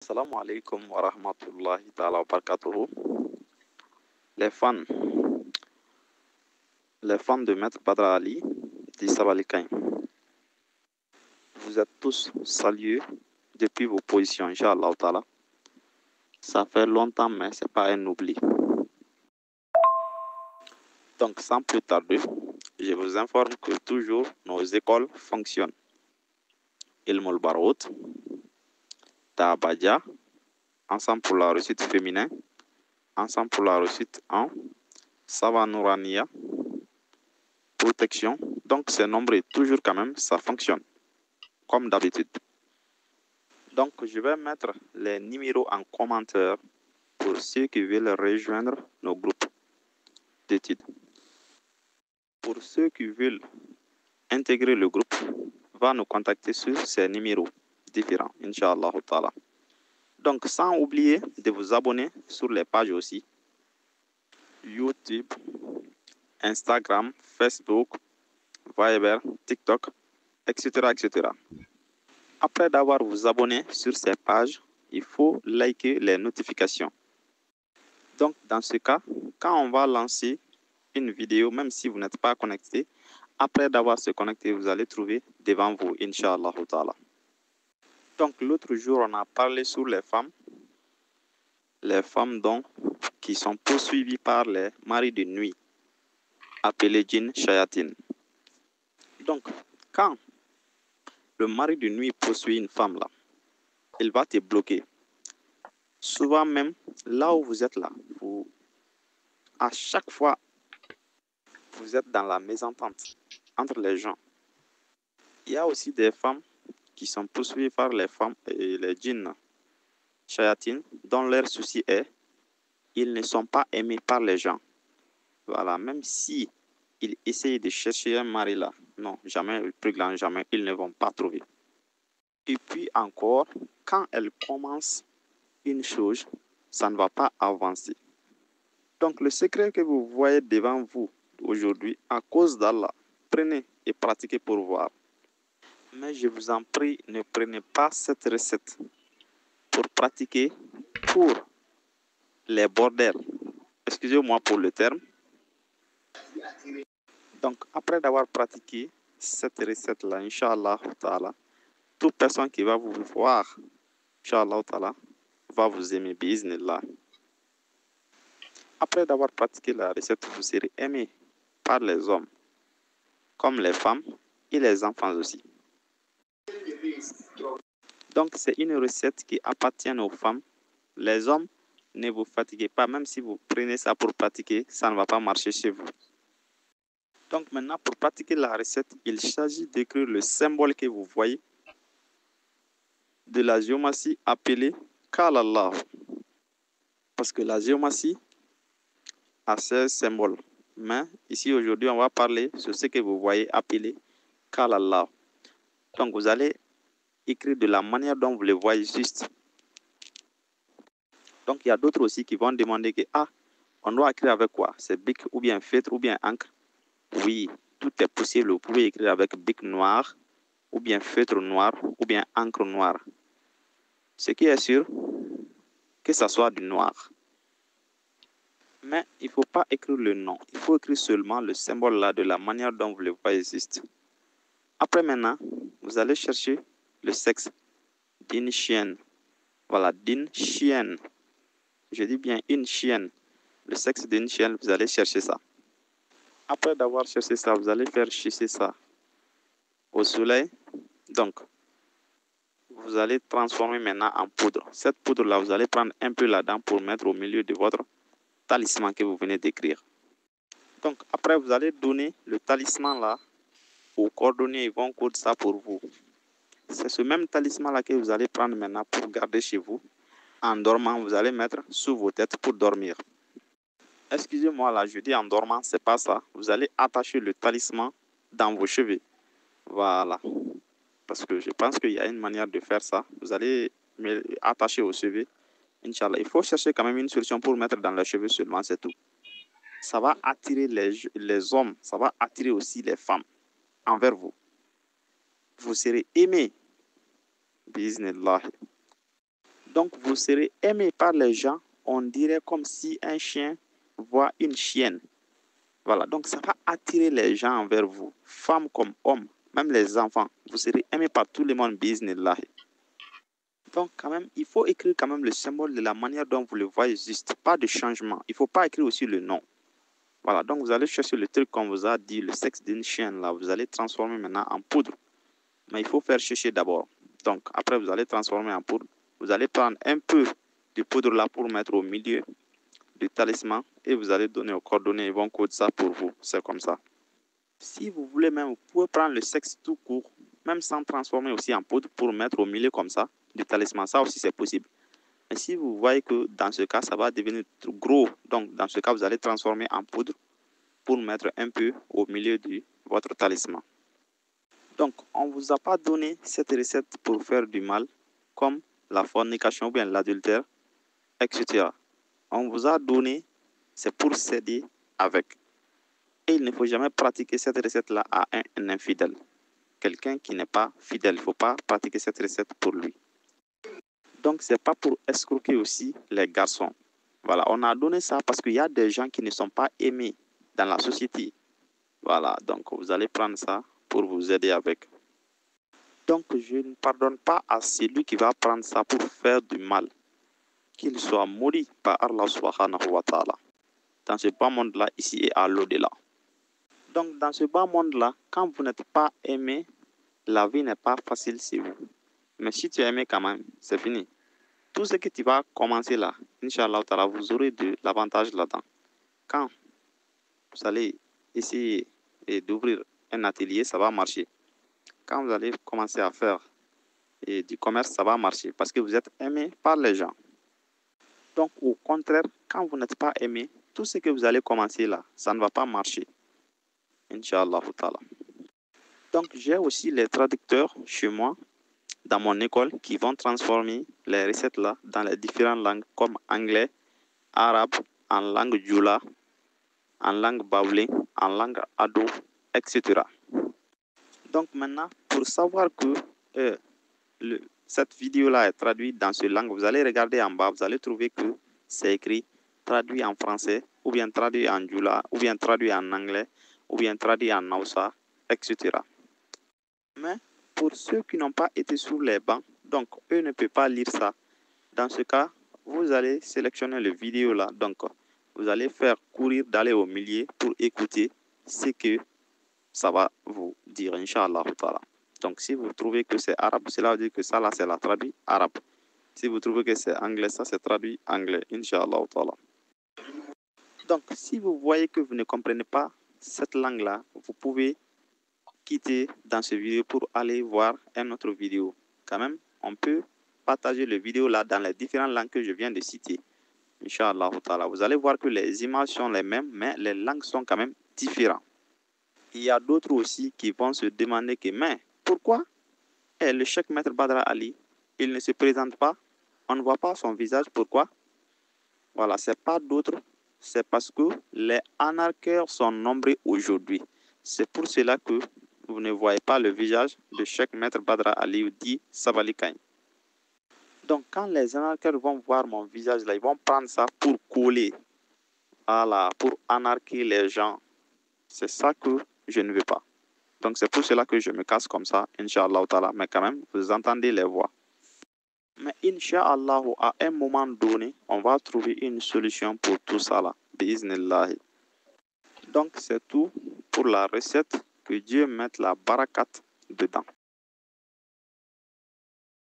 Assalamu alaikum wa rahmatullahi ta'ala wa barakatuhu. Les fans, les fans de Maître Badr Ali d'Issa Balikain, vous êtes tous salués depuis vos positions, Inch'Allah ta'ala. Ça fait longtemps, mais c'est pas un oubli. Donc, sans plus tarder, je vous informe que toujours nos écoles fonctionnent. Ilmul Barout, Taabadja, Ensemble pour la réussite féminin, Ensemble pour la réussite en Savanourania, protection. Donc, c'est nombreux, toujours quand même, ça fonctionne, comme d'habitude. Donc, je vais mettre les numéros en commentaire pour ceux qui veulent rejoindre nos groupes d'études. Pour ceux qui veulent intégrer le groupe, va nous contacter sur ces numéros différents, Inch'Allah ta'ala. Donc, sans oublier de vous abonner sur les pages aussi, YouTube, Instagram, Facebook, Viber, TikTok, etc., etc. Après d'avoir vous abonné sur ces pages, il faut liker les notifications. Donc, dans ce cas, quand on va lancer une vidéo, même si vous n'êtes pas connecté, après d'avoir se connecté, vous allez trouver devant vous, Inch'Allah ta'ala. Donc, l'autre jour, on a parlé sur les femmes donc, qui sont poursuivies par les maris de nuit, appelés djinn shayatin. Donc, quand le mari de nuit poursuit une femme là, il va te bloquer. Souvent même, là où vous êtes là, à chaque fois, vous êtes dans la mésentente entre les gens. Il y a aussi des femmes qui sont poursuivies par les femmes et les djinns shayatin, dont leur souci est, ils ne sont pas aimés par les gens. Voilà, même si ils essayent de chercher un mari là, non, jamais, plus grand jamais, ils ne vont pas trouver. Et puis encore, quand elles commencent une chose, ça ne va pas avancer. Donc le secret que vous voyez devant vous aujourd'hui, à cause d'Allah, prenez et pratiquez pour voir. Mais je vous en prie, ne prenez pas cette recette pour pratiquer pour les bordels. Excusez-moi pour le terme. Donc après d'avoir pratiqué cette recette-là, Inch'Allah ta'ala, toute personne qui va vous voir, Inch'Allah ta'ala, va vous aimer, biiznillah. Après d'avoir pratiqué la recette, vous serez aimé par les hommes, comme les femmes et les enfants aussi. Donc, c'est une recette qui appartient aux femmes. Les hommes, ne vous fatiguez pas. Même si vous prenez ça pour pratiquer, ça ne va pas marcher chez vous. Donc, maintenant, pour pratiquer la recette, il s'agit d'écrire le symbole que vous voyez de la géomatie appelée Kalallah. Parce que la géomatie a 16 symboles. Mais ici, aujourd'hui, on va parler sur ce que vous voyez appelé Kalallah. Donc, vous allez écrire de la manière dont vous le voyez juste. Donc, il y a d'autres aussi qui vont demander que, on doit écrire avec quoi? C'est bic ou bien feutre ou bien encre? Oui, tout est possible. Vous pouvez écrire avec bic noir ou bien feutre noir ou bien encre noire. Ce qui est sûr, que ça soit du noir. Mais il ne faut pas écrire le nom. Il faut écrire seulement le symbole là de la manière dont vous le voyez juste. Après maintenant, vous allez chercher le sexe d'une chienne. Voilà, d'une chienne. Je dis bien une chienne. Le sexe d'une chienne, vous allez chercher ça. Après d'avoir cherché ça, vous allez faire chasser ça au soleil. Donc, vous allez transformer maintenant en poudre. Cette poudre-là, vous allez prendre un peu là-dedans pour mettre au milieu de votre talisman que vous venez d'écrire. Donc, après, vous allez donner le talisman là aux cordonniers. Ils vont coudre ça pour vous. C'est ce même talisman là que vous allez prendre maintenant pour garder chez vous. En dormant, vous allez mettre sous vos têtes pour dormir. Excusez-moi là, je dis en dormant, c'est pas ça. Vous allez attacher le talisman dans vos cheveux. Voilà. Parce que je pense qu'il y a une manière de faire ça. Vous allez attacher aux cheveux. Inch'Allah. Il faut chercher quand même une solution pour mettre dans les cheveux seulement, c'est tout. Ça va attirer les hommes. Ça va attirer aussi les femmes envers vous. Vous serez aimé. Bismillah. Donc, vous serez aimé par les gens. On dirait comme si un chien voit une chienne. Voilà, donc ça va attirer les gens envers vous, femmes comme hommes, même les enfants. Vous serez aimé par tout le monde, bismillah. Donc, quand même, il faut écrire quand même le symbole de la manière dont vous le voyez juste, pas de changement. Il ne faut pas écrire aussi le nom. Voilà, donc vous allez chercher le truc qu'on vous a dit, le sexe d'une chienne, là. Vous allez transformer maintenant en poudre. Mais il faut faire chercher d'abord. Donc, après, vous allez transformer en poudre. Vous allez prendre un peu de poudre là pour mettre au milieu du talisman et vous allez donner aux coordonnées. Ils vont coder ça pour vous. C'est comme ça. Si vous voulez même, vous pouvez prendre le sexe tout court, même sans transformer aussi en poudre pour mettre au milieu comme ça du talisman. Ça aussi, c'est possible. Mais si vous voyez que dans ce cas, ça va devenir trop gros, donc dans ce cas, vous allez transformer en poudre pour mettre un peu au milieu de votre talisman. Donc, on ne vous a pas donné cette recette pour faire du mal, comme la fornication ou bien l'adultère, etc. On vous a donné, c'est pour s'aider avec. Et il ne faut jamais pratiquer cette recette-là à un infidèle. Quelqu'un qui n'est pas fidèle, il ne faut pas pratiquer cette recette pour lui. Donc, ce n'est pas pour escroquer aussi les garçons. Voilà, on a donné ça parce qu'il y a des gens qui ne sont pas aimés dans la société. Voilà, donc vous allez prendre ça pour vous aider avec. Donc, je ne pardonne pas à celui qui va prendre ça pour faire du mal. Qu'il soit maudit par Allah subhanahu wa ta'ala. Dans ce bas monde-là, ici et à l'au-delà. Donc, dans ce bas monde-là, quand vous n'êtes pas aimé, la vie n'est pas facile chez vous. Mais si tu es aimé quand même, c'est fini. Tout ce que tu vas commencer là, Inch'Allah, vous aurez de l'avantage là-dedans. Quand vous allez essayer d'ouvrir un atelier, ça va marcher. Quand vous allez commencer à faire du commerce, ça va marcher parce que vous êtes aimé par les gens. Donc, au contraire, quand vous n'êtes pas aimé, tout ce que vous allez commencer là, ça ne va pas marcher. Inch'Allah. Donc, j'ai aussi les traducteurs chez moi, dans mon école, qui vont transformer les recettes là dans les différentes langues comme anglais, arabe, en langue djoula, en langue baoulé, en langue ado, etc. Donc maintenant, pour savoir que cette vidéo-là est traduite dans ce langue, vous allez regarder en bas, vous allez trouver que c'est écrit traduit en français, ou bien traduit en djoula, ou bien traduit en anglais, ou bien traduit en hausa, etc. Mais pour ceux qui n'ont pas été sur les bancs, donc eux ne peuvent pas lire ça. Dans ce cas, vous allez sélectionner le vidéo là. Donc, vous allez faire courir d'aller au milieu pour écouter ce que ça va vous dire, Inch'Allah. Donc, si vous trouvez que c'est arabe, cela veut dire que ça là, c'est la traduit arabe. Si vous trouvez que c'est anglais, ça c'est traduit anglais, Inch'Allah. Donc, si vous voyez que vous ne comprenez pas cette langue-là, vous pouvez quitter dans cette vidéo pour aller voir une autre vidéo. Quand même, on peut partager le vidéo là dans les différentes langues que je viens de citer. Inch'Allah. Vous allez voir que les images sont les mêmes, mais les langues sont quand même différentes. Il y a d'autres aussi qui vont se demander que, mais pourquoi le Cheikh Maître Badra Ali, il ne se présente pas, on ne voit pas son visage, pourquoi? Voilà, c'est pas d'autre, c'est parce que les anarcheurs sont nombreux aujourd'hui. C'est pour cela que vous ne voyez pas le visage de Cheikh Maître Badra Ali dit Sabalikain. Donc, quand les anarcheurs vont voir mon visage là, ils vont prendre ça pour coller, voilà, pour anarquer les gens. C'est ça que je ne veux pas. Donc, c'est pour cela que je me casse comme ça, Inch'Allah. Mais quand même, vous entendez les voix. Mais Inch'Allah, à un moment donné, on va trouver une solution pour tout ça là. Bi'iznillah. Donc, c'est tout pour la recette. Que Dieu mette la barakat dedans.